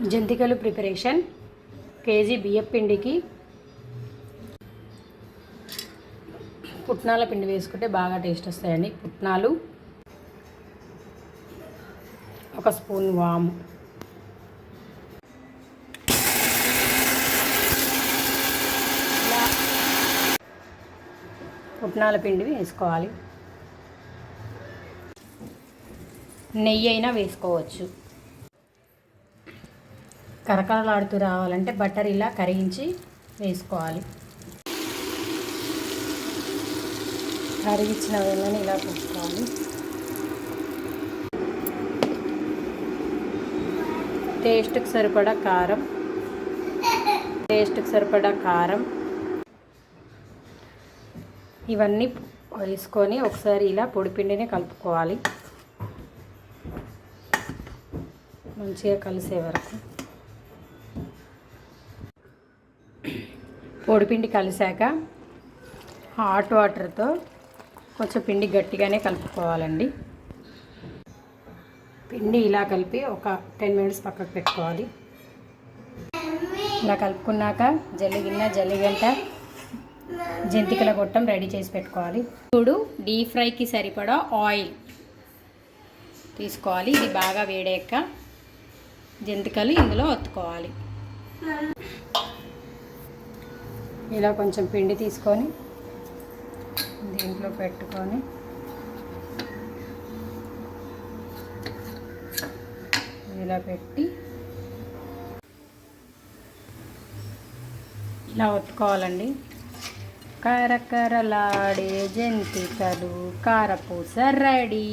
జంతికలు preparation. KG బియ్యం పిండికి పుట్నాల పిండి వేసుకుంటే బాగా టేస్ట్ వస్తాయండి. పుట్నాలు, 1 స్పూన్ వాము, పుట్నాల పిండి వేసుకోవాలి. నెయ్యి అయినా వేసుకోవచ్చు. కరకరలాడుతూ రావాలంటే బటర్ ఇలా కరిగించి వేసుకోవాలి. కరిగించిన వేళ్ళని ఇలా పోసుకోవాలి. టేస్ట్కి సరిపడా కారం, ఇవన్నీ వేసుకొని ఒకసారి ఇలా పొడిపిండిని కలుపుకోవాలి. మంచిగా కలిసే వరకు. పొడిపిండి కలిసాక హాట్ వాటర్తో కొంచెం పిండి గట్టిగానే కలుపుకోవాలండి. పిండి ఇలా కలిపి ఒక 10 మినిట్స్ పక్కకు పెట్టుకోవాలి. ఇలా కలుపుకున్నాక జల్లిగంట, జంతికల గొట్టం రెడీ చేసి పెట్టుకోవాలి. ఇప్పుడు డీప్ ఫ్రైకి సరిపడా ఆయిల్ తీసుకోవాలి. ఇది బాగా వేడాక జంతికలు ఇందులో ఒత్తుకోవాలి. ఇలా కొంచెం పిండి తీసుకొని దీంట్లో పెట్టుకొని ఇలా పెట్టి ఇలా ఒత్తుకోవాలండి. కరకరలాడే జంతికలు కారపూస రెడీ.